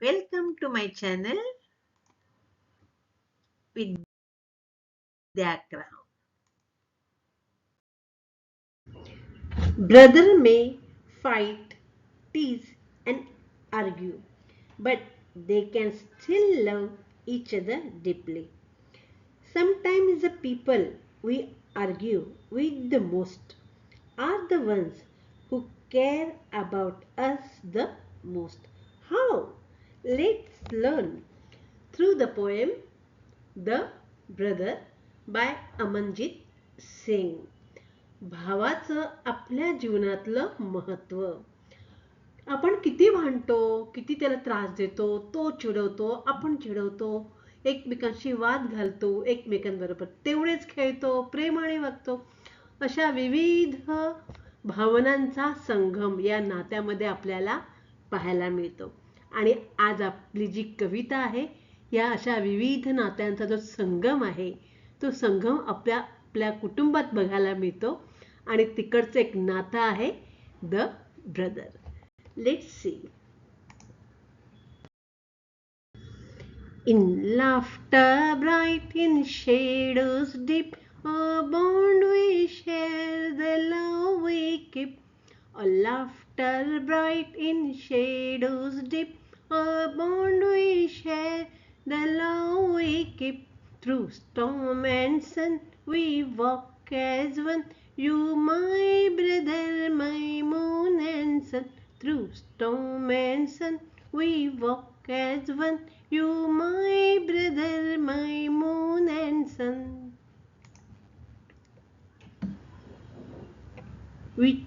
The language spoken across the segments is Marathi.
Welcome to my channel Vidya. Brother may fight, tease and argue, but they can still love each other deeply. Sometimes the people we argue with the most are the ones who care about us the most. How? Let's learn through the poem The Brother by Amanjit Singh. भावाचं आपल्या जीवनातलं महत्व. आपण किती भांडतो, किती त्याला त्रास देतो, तो चिडवतो, आपण चिडवतो, एकमेकांशी वाद घालतो, एकमेकांबरोबर तेवढेच खेळतो, प्रेमाने वागतो. अशा विविध भावनांचा संगम या नात्यामध्ये आपल्याला पाहायला मिळतो. आणि आज आपली जी कविता आहे, या अशा विविध नात्यांचा जो संगम आहे, तो संगम आपल्या कुटुंबात बघायला मिळतो. आणि तिकडचं एक नातं आहे the brother. Let's see. In laughter bright, in shadows deep, a bond we share, the love we keep. A laughter bright, in shadows deep, a bond we share, the love we keep. Through storm and sun we walk as one, you my brother, my moon and sun. Through storm and sun we walk as one, you my brother, my moon and sun. With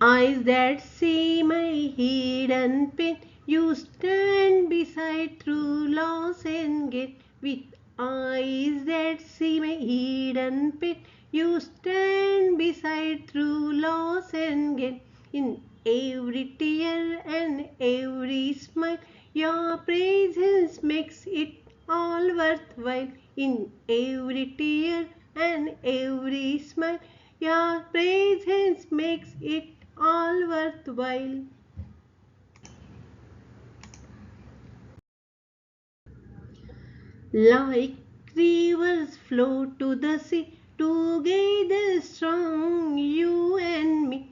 eyes that see my hidden pain, you stand beside through loss and gain. With eyes that see my hidden pain, you stand beside through loss and gain. In every tear and every smile, your presence makes it all worthwhile. In every tear and every smile, your presence makes it all worthwhile. Like rivers flow to the sea, together strong, you and me.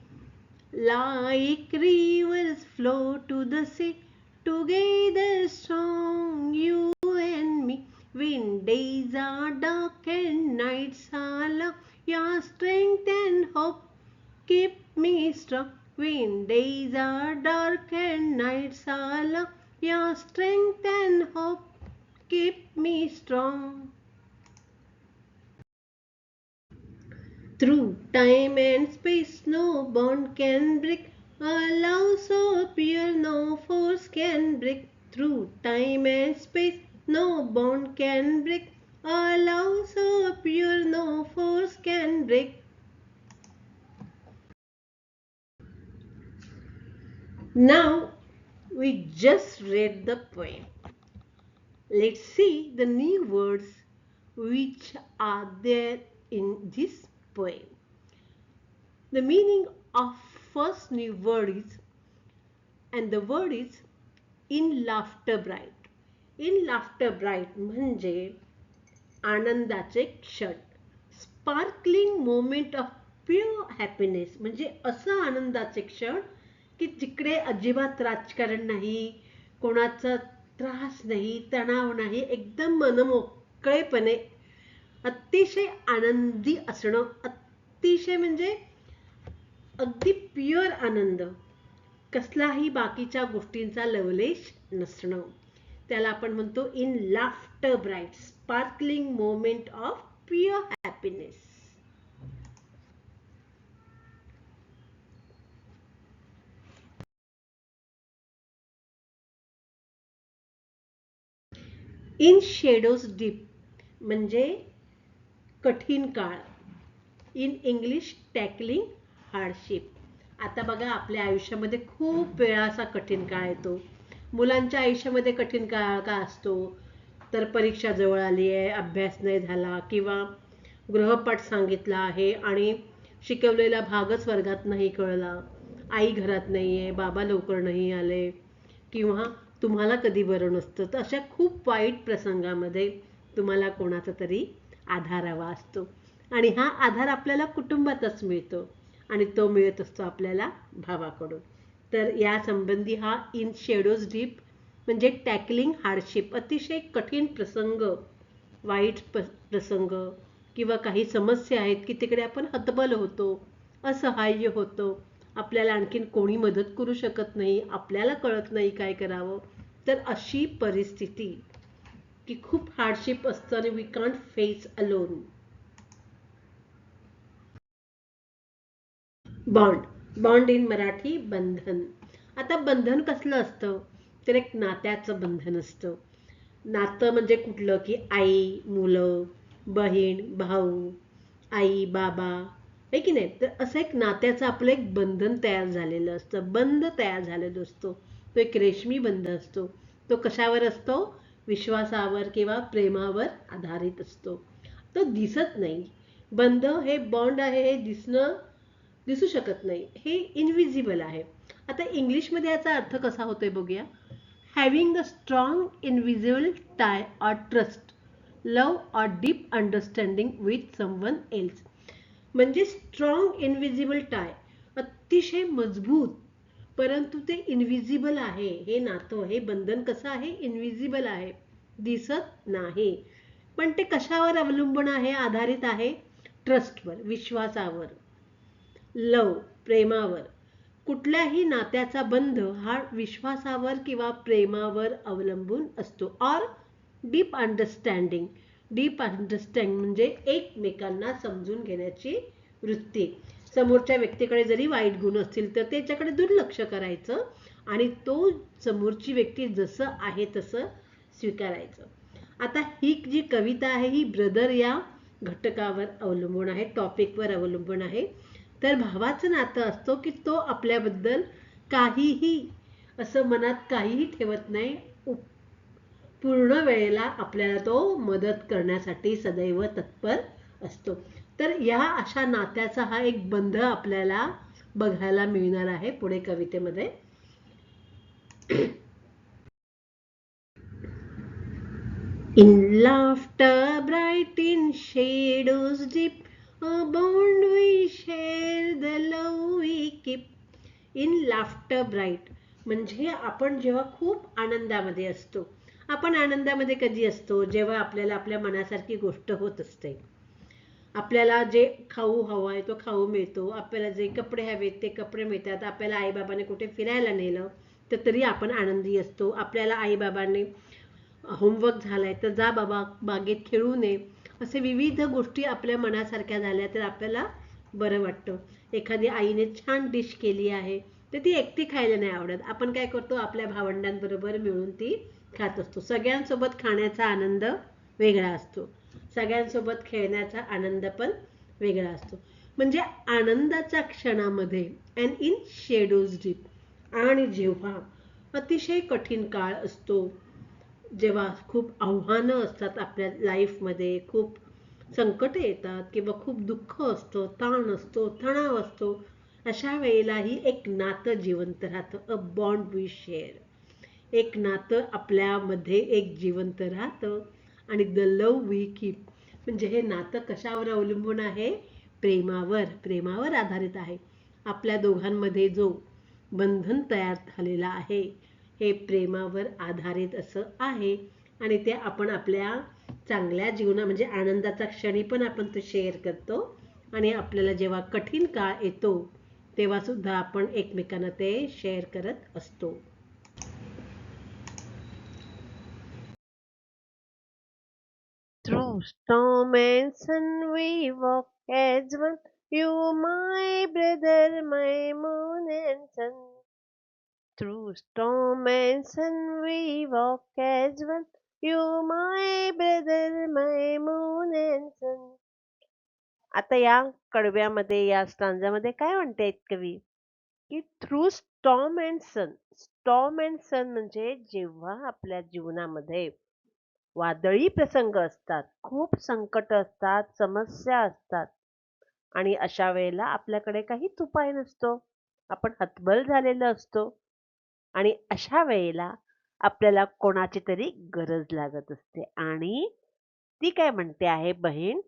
Like rivers flow to the sea, together strong, you and me. When days are dark and nights are long, your strength and hope keep me strong. When days are dark and nights are long, your strength and hope keep me strong. Through time and space, no bond can break. A love so pure, no force can break. Through time and space, no bond can break. A love so pure, no force can break. Now we just read the poem. Let's see the new words which are there in this poem. The meaning of first new word is, and the word is in laughter bright. In laughter bright म्हणजे आनंदाचे क्षण, sparkling moment of pure happiness म्हणजे असं आनंदाचे क्षण की जिकडे अजिबात राजकारण नाही, कोणाचा त्रास नाही, तणाव नाही, एकदम मनमोकळेपणे अतिशय आनंदी असणं, अतिशय म्हणजे अगदी प्युअर आनंद, कसलाही बाकीच्या गोष्टींचा लवलेश नसणं, त्याला आपण म्हणतो in laughter bright, sparkling moment of pure happiness. In shadows deep म्हणजे कठीण काळ. In English tackling hardship. आता बघा आपल्या आयुष्यामध्ये खूप वेळा असा कठीण काळ येतो. मुलांच्या आयुष्यामध्ये कठीण काळ का असतो, तर परीक्षा जवळ आली आहे, अभ्यास नाही झाला, किंवा गृहपाठ सांगितला आहे आणि शिकवलेला भागच वर्गात नाही कळला, आई घरात नाही आहे, बाबा लवकर नाही आले, किंवा तुम्हाला कधी बरं नसतं. तर अशा खूप वाईट प्रसंगामध्ये तुम्हाला कोणाचा तरी आधार हवा असतो. आणि हा आधार आपल्याला कुटुंबातच मिळतो आणि तो मिळत असतो आपल्याला भावाकडून. तर या संबंधी हा इन शेडोज डीप म्हणजे टॅकलिंग हार्डशिप, अतिशय कठीण प्रसंग, वाईट प्रसंग किंवा काही समस्या आहेत की तिकडे आपण हतबल होतो, असहाय्य होतो, आपल्याला आणखीन कोणी मदत करू शकत नाही, आपल्याला कळत नाही काय करावं. तर अशी परिस्थिती की खूप हार्डशिप असतं आणि we can't face alone. Bond, bond in Marathi बंधन. आता बंधन कसलं असतं, तर एक नात्याचं बंधन असतं. नातं म्हणजे कुठलं, की आई मुलं, बहीण भाऊ, आई बाबा, आहे की नाही. तर असं एक नात्याचं आपलं एक बंधन तयार झालेलं असतं, बंध तयार झालेला असतो. तो एक रेशमी बंध असतो. तो कशावर असतो, विश्वासावर किंवा प्रेमावर आधारित असतो. तो दिसत नाही. बंध हे बॉन्ड आहे, हे दिसू शकत नाही, हे इनविजिबल आहे. आता इंग्लिशमध्ये याचा अर्थ कसा होतोय बघूया. Having a strong invisible tie or trust, love or deep understanding with someone else. म्हणजे स्ट्रॉंग इनविजिबल टाय, अतिशय मजबूत, परंतु ते इनविजिबल आहे. हे नातं, हे बंधन कसं आहे, इनविजिबल आहे, दिसत नाही. पण ते कशावर अवलंबून आहे, आधारित आहे, ट्रस्टवर, विश्वासावर, लव, प्रेमावर. कुठल्याही नात्याचा बंध हा विश्वासावर किंवा प्रेमावर अवलंबून असतो. Or deep understanding, deep understanding म्हणजे एकमेकांना समजून घेण्याची वृत्ती. समोरच्या व्यक्तीकडे जरी वाईट गुण असतील तर त्याच्याकडे दुर्लक्ष करायचं आणि तो समोरची व्यक्ती जसं आहे तसं स्वीकारायचं. आता ही जी कविता आहे ही ब्रदर या घटकावर अवलंबून आहे, टॉपिकवर अवलंबून आहे. तर भावाचं नातं असतो की तो आपल्याबद्दल काहीही असं मनात काहीही ठेवत नाही, पूर्ण वेळेला आपल्याला तो मदत करण्यासाठी सदैव तत्पर असतो. तर या अशा नात्याचा हा एक बंध आपल्याला बघायला मिळणार आहे पुढे कवितेमध्ये. In laughter bright, in shadows deep, a bond we share, the love we keep. In laughter bright म्हणजे आपण जेव्हा खूप आनंदामध्ये असतो. आपण आनंदामध्ये कधी असतो, जेव्हा आपल्याला आपल्या मनासारखी गोष्ट होत असते. आपल्याला जे खाऊ हवं आहे तो खाऊ मिळतो, आपल्याला जे कपडे हवेत ते कपडे मिळतात, आपल्याला आईबाबाने कुठे फिरायला नेलं तर तरी आपण आनंदी असतो. आपल्याला आईबाबांनी होमवर्क झालाय तर जा बाबा बागेत खेळू नये, असे विविध गोष्टी आपल्या मनासारख्या झाल्या तर आपल्याला बरं वाटतं. एखादी आईने छान डिश केली आहे तर ती एकटी खायला नाही आवडत, आपण काय करतो, आपल्या भावंडांबरोबर मिळून ती खात असतो. सगळ्यांसोबत खाण्याचा आनंद वेगळा असतो, सगळ्यांसोबत खेळण्याचा आनंद पण वेगळा असतो. म्हणजे आनंदाच्या क्षणामध्ये अँड इन शेडोज डीप. आणि जेव्हा अतिशय कठीण काळ असतो, जेव्हा खूप आव्हानं असतात आपल्या लाईफमध्ये, खूप संकट येतात किंवा खूप दुःख असतं, ताण असतो, तणाव असतो, अशा वेळेलाही एक नातं जिवंत राहतं. अ बॉन्ड वी शेअर, एक नातं आपल्यामध्ये एक जिवंत राहतं. आणि द लव वी कीप म्हणजे हे नातं कशावर अवलंबून आहे, प्रेमावर, प्रेमावर आधारित आहे. आपल्या दोघांमध्ये जो बंधन तयार झालेला आहे हे प्रेमावर आधारित असं आहे. आणि ते आपण आपल्या चांगल्या जीवना म्हणजे आनंदाचा क्षणी पण आपण ते शेअर करतो आणि आपल्याला जेव्हा कठीण काळ येतो तेव्हा सुद्धा आपण एकमेकांना ते शेअर करत असतो. Through storm and sun we walk as one. You, my brother, my moon and sun. Through storm and sun we walk as one. You, my brother, my moon and sun. आता या कडव्यामध्ये, या स्टांजामध्ये काय म्हणतायत कवी, की through storm and sun. Storm and sun म्हणजे जेव्हा आपल्या जीवनामध्ये वादळी प्रसंग असतात, खूप संकट असतात, समस्या असतात आणि अशा वेळेला आपल्याकडे काहीच उपाय नसतो. आपण हतबल झालेलो असतो आणि अशा वेळेला आपल्याला कोणाची तरी गरज लागत असते आणि ती काय म्हणते आहे बहीण,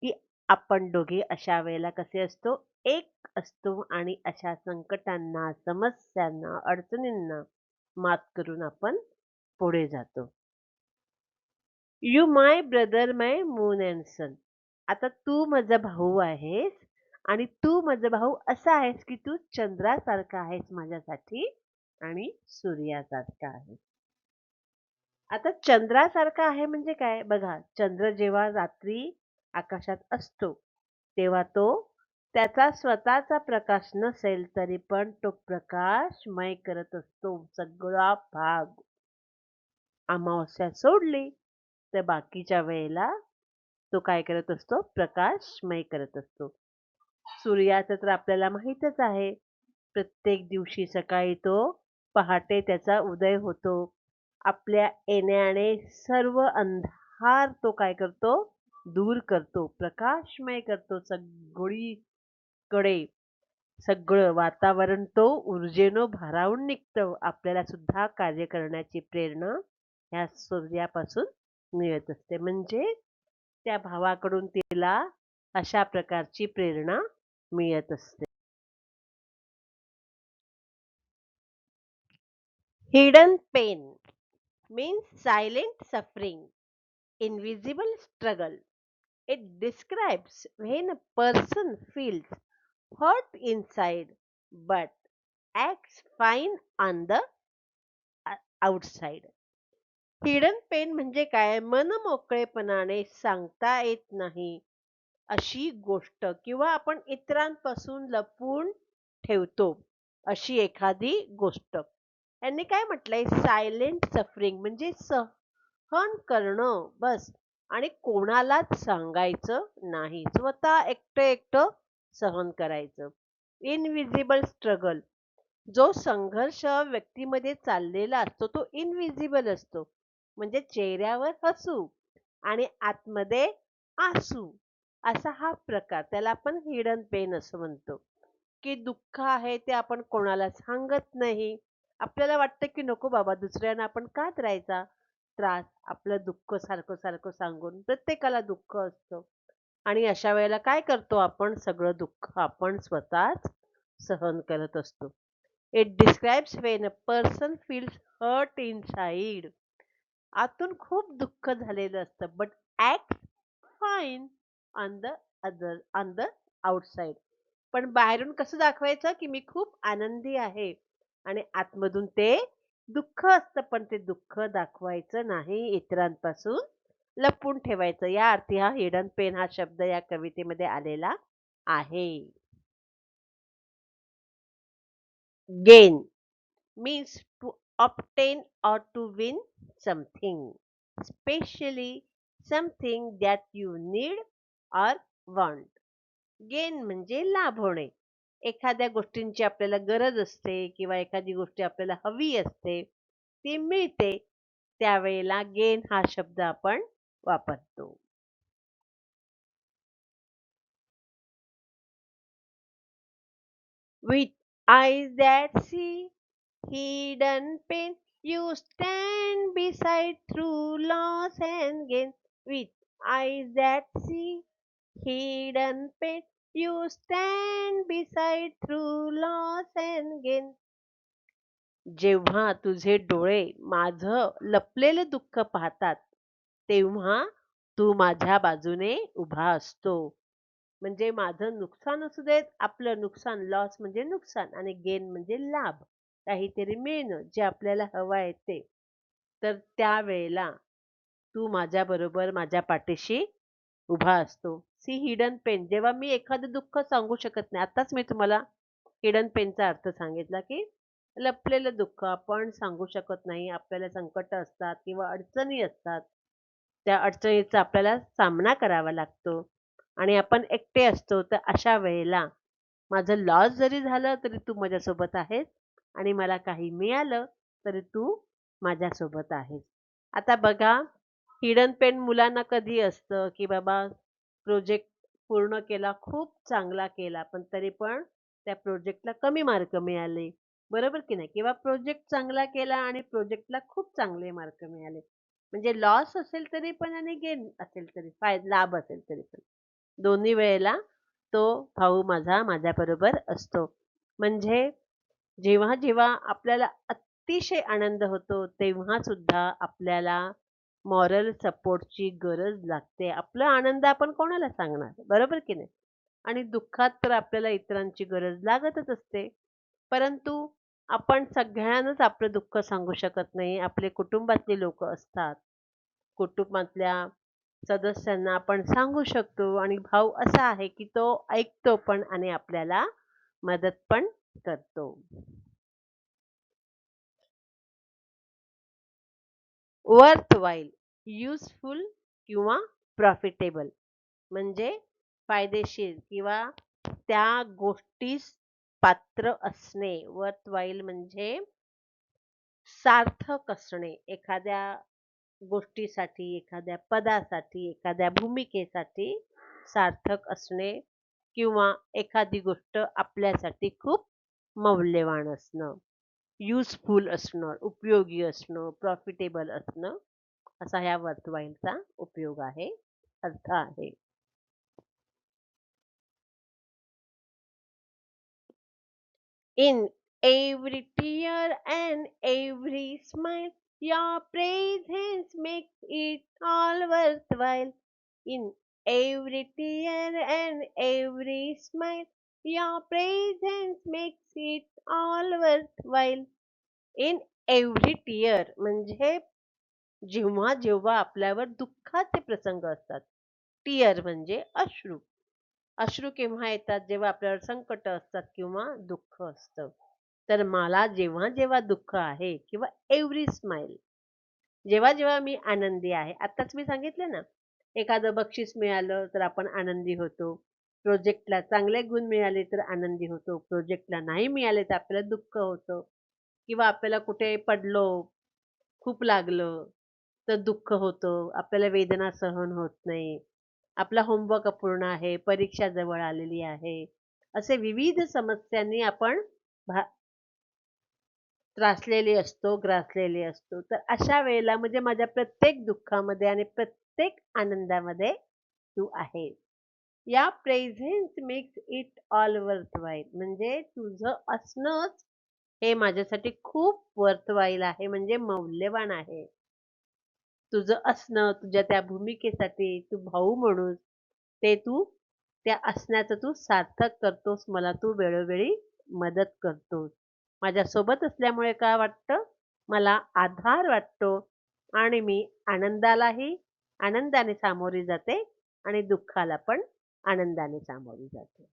की आपण दोघे अशा वेळेला कसे असतो, एक असतो आणि अशा संकटांना, समस्यांना, अडचणींना मात करून आपण पुढे जातो. You my brother my moon and sun. आता तू माझा भाऊ आहेस आणि तू माझा भाऊ असा आहेस, की तू चंद्रासारखा आहेस माझ्यासाठी आणि सूर्यासारखा आहेस. आता चंद्रासारखा आहे म्हणजे काय? बघा, चंद्र जेव्हा रात्री आकाशात असतो, तेव्हा तो त्याचा स्वतःचा प्रकाश नसेल तरी पण तो प्रकाशमय करत असतो सगळा भाग. अमावस्या सोडली तर बाकीच्या वेळेला तो काय करत असतो? प्रकाशमय करत असतो. सूर्याचं तर आपल्याला माहीतच आहे. प्रत्येक दिवशी सकाळी तो पहाटे त्याचा उदय होतो. आपल्या येण्याने सर्व अंधार तो काय करतो? दूर करतो. प्रकाशमय करतो सगळीकडे. सगळं वातावरण तो ऊर्जेनं भारावून निघतं. आपल्याला सुद्धा कार्य करण्याची प्रेरणा ह्या सूर्यापासून मिळत असते. म्हणजे त्या भावाकडून तिला अशा प्रकारची प्रेरणा मिळत असते. Hidden pain means silent suffering, invisible struggle. It describes when a person feels hurt inside but acts fine on the outside. Hidden pain म्हणजे काय? मनमोकळेपणाने सांगता येत नाही अशी गोष्ट किंवा आपण इतरांपासून लपवून ठेवतो अशी एखादी गोष्ट. यांनी काय म्हटलंय? सायलेंट सफरिंग म्हणजे सहन करणं बस आणि कोणालाच सांगायचं नाही. स्वतः एकटं एकटं सहन करायचं. इनविजिबल स्ट्रगल जो संघर्ष व्यक्तीमध्ये चाललेला असतो तो इनव्हिजिबल असतो. म्हणजे चेहऱ्यावर हसू आणि आतमध्ये आसू असा हा प्रकार. त्याला आपण हिडन पेन असं म्हणतो, की दुःख आहे ते आपण कोणाला सांगत नाही. आपल्याला वाटतं की नको बाबा दुसऱ्यांना आपण का करायचा त्रास? आपलं दुःख सारखं-सारखं सांगून प्रत्येकाला दुःख असतं आणि अशा वेळेला काय करतो आपण? सगळं दुःख आपण स्वतःच सहन करत असतो. It describes when a person feels hurt inside. आतून खूप दुःख झालेलं असतं, but act fine on the on the outside. पण बाहेरून कसं दाखवायचं, की मी खूप आनंदी आहे आणि आतमधून ते दुःख असतं, पण ते दुःख दाखवायचं नाही, इतरांपासून लपवून ठेवायचं. या अर्थी हा हिडन पेन हा शब्द या कवितेमध्ये आलेला आहे. Gain means to obtain or to win something, especially something that you need or want. Gain म्हणजे लाभ होणे. एखाद्या गोष्टींची आपल्याला गरज असते किंवा एखादी गोष्ट आपल्याला हवी असते, ती मिळते. त्यावेळेला गेन हा शब्द आपण वापरतो. With eyes that see hidden pain, you stand beside through loss and gain. With eyes that see hidden pain, you stand beside through loss and gain. जेव्हा तुझे डोळे माझं लपलेलं दुःख पाहतात, तेव्हा तू माझ्या बाजूने उभा असतो. म्हणजे माझं नुकसान असू देत, आपलं नुकसान लॉस म्हणजे नुकसान आणि गेन म्हणजे लाभ. काहीतरी मिळणं जे आपल्याला हवं आहे ते. तर त्यावेळेला तू माझ्याबरोबर माझ्या पाठीशी उभा असतो. सी हिडन पेन जेव्हा मी एखादं दुःख सांगू शकत नाही. आत्ताच मी तुम्हाला हिडन पेनचा अर्थ सांगितला, की लपलेलं दुःख आपण सांगू शकत नाही. आपल्याला संकट असतात किंवा अडचणी असतात. त्या अडचणीचा आपल्याला सामना करावा लागतो आणि आपण एकटे असतो. तर अशा वेळेला माझं लॉस जरी झालं तरी तू माझ्यासोबत आहेस आणि मला काही मिळालं तरी तू माझ्यासोबत आहेस. आता बघा हिडन पेन मुलांना कधी असतं, की बाबा प्रोजेक्ट पूर्ण केला, खूप चांगला केला, पण तरी पण त्या प्रोजेक्टला कमी मार्क मिळाले. बरोबर की नाही? किंवा प्रोजेक्ट चांगला केला आणि प्रोजेक्टला खूप चांगले मार्क मिळाले. म्हणजे लॉस असेल तरी पण आणि गेन असेल तरी लाभ असेल तरी पण. दोन्ही वेळेला तो भाऊ माझा माझ्याबरोबर असतो. म्हणजे जेव्हा आपल्याला अतिशय आनंद होतो, तेव्हा सुद्धा आपल्याला मॉरल सपोर्टची गरज लागते. आपला आनंद आपण कोणाला सांगणार? बरोबर की नाही? आणि दुःखात तर आपल्याला इतरांची गरज लागतच असते. परंतु आपण सगळ्यांनाच आपलं दुःख सांगू शकत नाही. आपले कुटुंबातली लोकं असतात. कुटुंबातल्या सदस्यांना आपण सांगू शकतो आणि भाऊ असा आहे, की तो ऐकतो पण आणि आपल्याला मदत पण करतो. वर्थवाईल, युजफुल किंवा प्रॉफिटेबल म्हणजे फायदेशीर किंवा त्या गोष्टीस पात्र असणे. वर्थवाईल म्हणजे सार्थक असणे. एखाद्या गोष्टीसाठी, एखाद्या पदासाठी, एखाद्या भूमिकेसाठी सार्थक असणे किंवा एखादी गोष्ट आपल्यासाठी खूप मौल्यवान असणं, युजफुल असणं, उपयोगी असणं, प्रॉफिटेबल असणं, असा ह्या वर्थवाईलचा उपयोग आहे, अर्थ आहे. In every tear and every smile, your presence makes it all worthwhile. In every tear and every smile, your presence makes it all worthwhile. In every tear म्हणजे जेव्हा आपल्यावर दुःखाचे प्रसंग असतात. टीअर म्हणजे अश्रू. अश्रू केव्हा येतात? जेव्हा आपल्यावर संकट असतात किंवा दुःख असतं. तर मला जेव्हा दुःख आहे किंवा एव्हरी स्माइल जेव्हा मी आनंदी आहे. आत्ताच मी सांगितलं ना, एखादं बक्षीस मिळालं तर आपण आनंदी होतो. प्रोजेक्टला चांगले गुण मिळाले तर आनंदी होतो. प्रोजेक्टला नाही मिळाले तर आपल्याला दुःख होतं किंवा आपल्याला कुठे पडलो, खूप लागलं, तर दुःख होतं. आपल्याला वेदना सहन होत नाही. आपला होमवर्क अपूर्ण आहे, परीक्षा जवळ आलेली आहे. असे विविध समस्यांनी आपण भा त्रासलेले असतो, ग्रासलेले असतो. तर अशा वेळेला म्हणजे माझ्या प्रत्येक दुःखामध्ये आणि प्रत्येक आनंदामध्ये तू आहेस. या प्रेझेन्स मेक्स इट ऑल वर्थव्हाईल म्हणजे तुझं असणंच हे माझ्यासाठी खूप वर्थव्हाईल आहे म्हणजे मौल्यवान आहे. तुझं असणं, तुझ्या त्या भूमिकेसाठी तू भाऊ म्हणून ते तू त्या असण्याचं तू सार्थक करतोस. मला तू वेळोवेळी मदत करतोस. माझ्यासोबत असल्यामुळे काय वाटतं, मला आधार वाटतो आणि मी आनंदालाही आनंदाने सामोरी जाते आणि दुःखाला पण आनंदाने सामोरी जाते.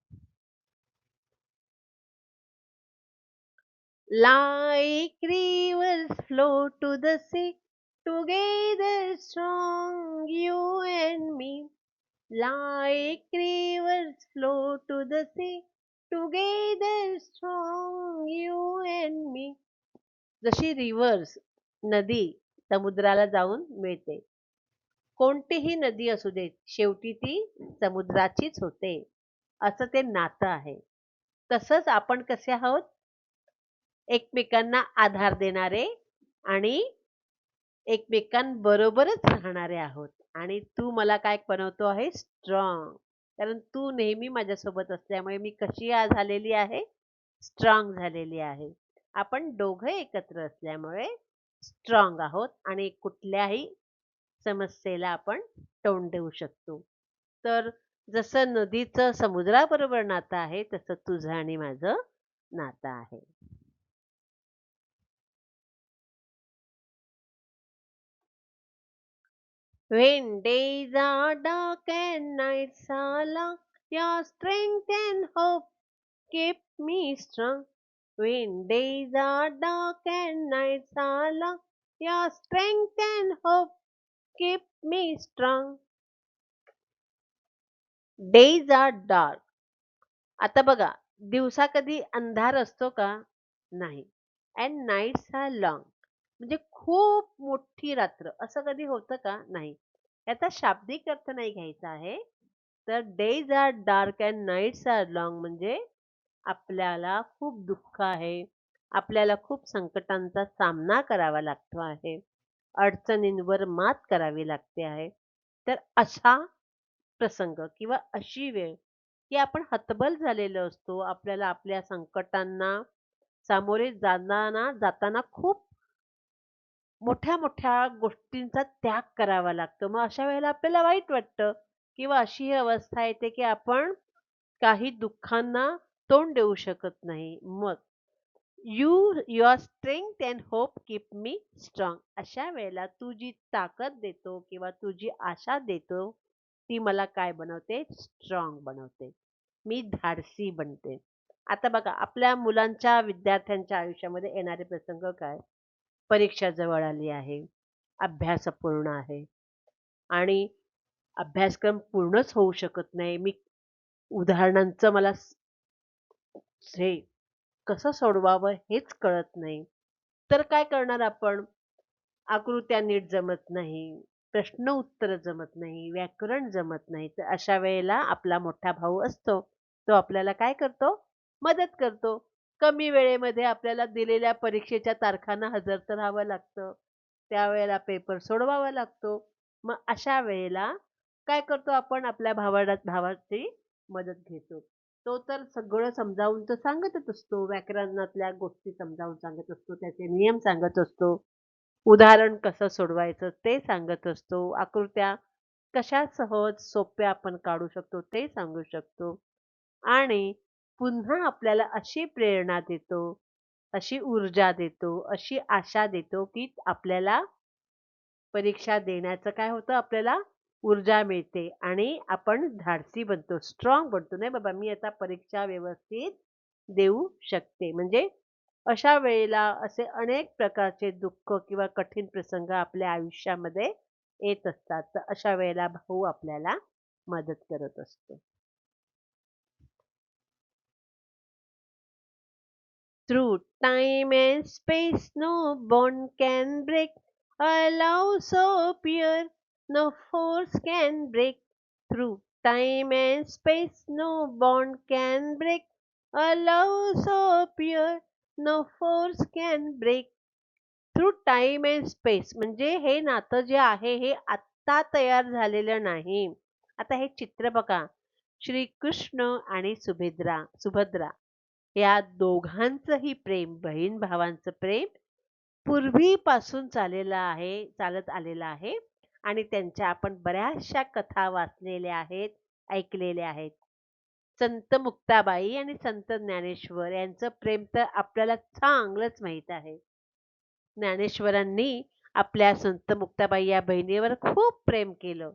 Like rivers flow to the sea, together strong, you and me. Like rivers flow to the sea, together strong, you and me. जशी रिव्हर्स नदी समुद्राला जाऊन मिळते. कोणतीही नदी असू देत, शेवटी ती समुद्राचीच होते. असं ते नातं आहे. तसंच आपण कसे आहोत? एकमेकांना आधार देणारे आणि एकमेकांबरोबरच राहणारे आहोत. आणि तू मला काय बनवतो आहे? स्ट्राँग. कारण तू नेहमी माझ्यासोबत असल्यामुळे मी कशी झालेली आहे? स्ट्राँग झालेली आहे. आपण दोघं एकत्र असल्यामुळे स्ट्राँग आहोत आणि कुठल्याही समस्येला आपण तोंड देऊ शकतो. तर जसं नदीचं समुद्राबरोबर नातं आहे, तसं तुझं आणि माझं नातं आहे. When days are dark and nights are long, your strength and hope keep me strong. When days are dark and nights are long, your strength and hope keep me strong. Days are dark. आता बघा, दिवसा कधी अंधार असतो का? नाही. And nights are long. म्हणजे खूप मोठी रात्र असं कधी होतं का? नाही. याचा शाब्दिक अर्थ नाही घ्यायचा आहे. तर days are dark and nights are long म्हणजे आपल्याला खूप दुःख आहे, आपल्याला खूप संकटांचा सामना करावा लागतो आहे, अडचणींवर मात करावी लागते आहे. तर असा प्रसंग किंवा अशी वेळ, की आपण हतबल झालेलो असतो. आपल्याला आपल्या संकटांना सामोरे जाताना खूप मोठ्या-मोठ्या गोष्टींचा त्याग करावा लागतो. मग अशा वेळेला आपल्याला वाईट वाटतं किंवा अशी ही अवस्था येते, की आपण काही दुःखांना तोंड देऊ शकत नाही. मग your strength and hope keep me strong. अशा वेळेला तू जी ताकद देतो किंवा तू जी आशा देतो, ती मला काय बनवते? स्ट्राँग बनवते. मी धाडसी बनते. आता बघा आपल्या मुलांच्या, विद्यार्थ्यांच्या आयुष्यामध्ये येणारे प्रसंग काय? परीक्षा जवळ आली आहे, अभ्यास अपूर्ण आहे आणि अभ्यासक्रम पूर्णच होऊ शकत नाही. उदाहरणांचं मला हे कसं सोडवावं हेच कळत नाही. तर काय करणार आपण? आकृत्या नीट जमत नाही, प्रश्न उत्तर जमत नाही, व्याकरण जमत नाही. तर अशा वेळेला आपला मोठा भाऊ असतो. तो आपल्याला काय करतो? मदत करतो. कमी वेळेमध्ये आपल्याला दिलेल्या परीक्षेच्या तारखांना हजर तर राहावं लागतं. त्यावेळेला पेपर सोडवावा लागतो. मग अशा वेळेला काय करतो आपण? आपल्या भावाची मदत घेतो. तो तर सगळं समजावून तर सांगतच असतो. व्याकरणातल्या गोष्टी समजावून सांगत असतो. त्याचे नियम सांगत असतो. उदाहरण कसं सोडवायचं ते सांगत असतो. आकृत्या कशा सहज सोप्या आपण काढू शकतो ते सांगू शकतो. आणि पुन्हा आपल्याला अशी प्रेरणा देतो, अशी ऊर्जा देतो, अशी आशा देतो, की आपल्याला परीक्षा देण्याचं काय होतं आपल्याला ऊर्जा मिळते आणि आपण धाडसी बनतो, स्ट्राँग बनतो. नाही बाबा मी आता परीक्षा व्यवस्थित देऊ शकते. म्हणजे अशा वेळेला असे अनेक प्रकारचे दुःख किंवा कठीण प्रसंग आपल्या आयुष्यामध्ये येत असतात. तर अशा वेळेला भाऊ आपल्याला मदत करत असतो. Through time and space, no bond can break. A love so pure, no force can break. Through time and space, no bond can break. A love so pure, no force can break. Through time and space म्हणजे हे नातं जे आहे हे आत्ता तयार झालेलं नाही. आता हे चित्र बघा. श्रीकृष्ण आणि सुभद्रा या दोघांचंही प्रेम, बहीण-भावांचं प्रेम पूर्वीपासून चालत आलेलं आहे आणि त्यांच्या आपण बऱ्याचशा कथा वाचलेल्या आहेत, ऐकलेल्या आहेत. संत मुक्ताबाई आणि संत ज्ञानेश्वर यांचं प्रेम तर आपल्याला चांगलंच माहीत आहे. ज्ञानेश्वरांनी आपल्या संत मुक्ताबाई या बहिणीवर खूप प्रेम केलं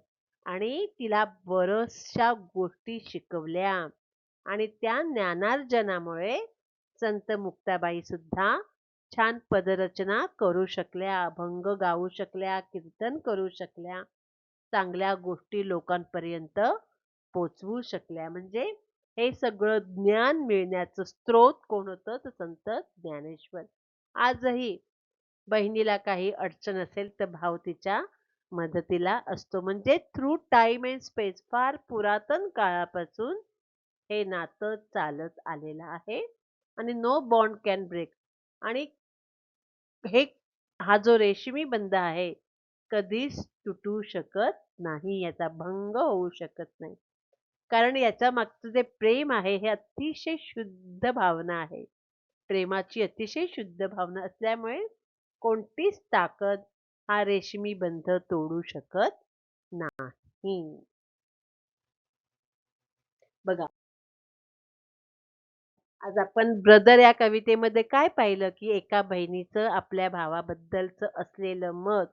आणि तिला बऱ्याचशा गोष्टी शिकवल्या आणि त्या ज्ञानार्जनामुळे संत मुक्ताबाई सुद्धा छान पदरचना करू शकल्या, अभंग गाऊ शकल्या, कीर्तन करू शकल्या, चांगल्या गोष्टी लोकांपर्यंत पोहोचवू शकल्या. म्हणजे हे सगळं ज्ञान मिळण्याचं स्रोत कोण होतं? तर संत ज्ञानेश्वर. आजही बहिणीला काही अडचण असेल तर भाऊ तिच्या मदतीला असतो. म्हणजे थ्रू टाईम अँड स्पेस फार पुरातन काळापासून हे नातं चालत आलेलं आहे आणि नो बॉन्ड कॅन ब्रेक आणि हे हा जो रेशमी बंध आहे कधीच तुटू शकत नाही. याचा भंग होऊ शकत नाही. कारण याच्या मागचं जे प्रेम आहे हे अतिशय शुद्ध भावना आहे. प्रेमाची अतिशय शुद्ध भावना असल्यामुळे कोणतीच ताकद हा रेशमी बंध तोडू शकत नाही. बघा, आज आपण ब्रदर या कवितेमध्ये काय पाहिलं, की एका बहिणीचं आपल्या भावाबद्दलचं असलेलं मत,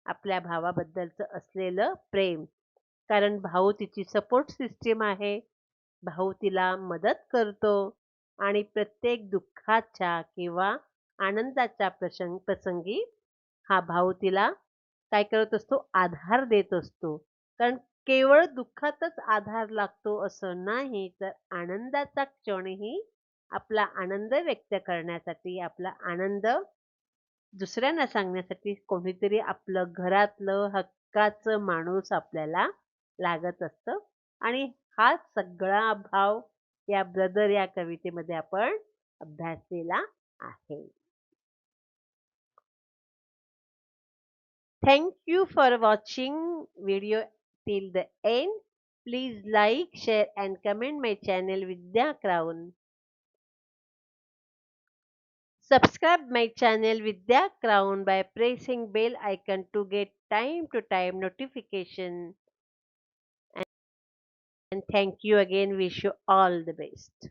आपल्या भावाबद्दलचं असलेलं प्रेम. कारण भाऊ तिची सपोर्ट सिस्टम आहे. भाऊ तिला मदत करतो आणि प्रत्येक दुःखाच्या किंवा आनंदाच्या प्रसंगी हा भाऊ तिला काय करत असतो? आधार देत असतो. कारण केवळ दुःखातच आधार लागतो असं नाही, तर आनंदाचा क्षणही आपला आनंद व्यक्त करण्यासाठी, आपला आनंद दुसऱ्यांना सांगण्यासाठी कोणीतरी आपलं घरातलं हक्काचं माणूस आपल्याला लागत असतं आणि हा सगळा भाव या ब्रदर या कवितेमध्ये आपण अभ्यासलेला आहे. Thank you for watching video till the end. Please like, share and comment my channel Vidya Crown. Subscribe my channel Vidya Crown by pressing bell icon to get time to time notification. And thank you again. Wish you all the best.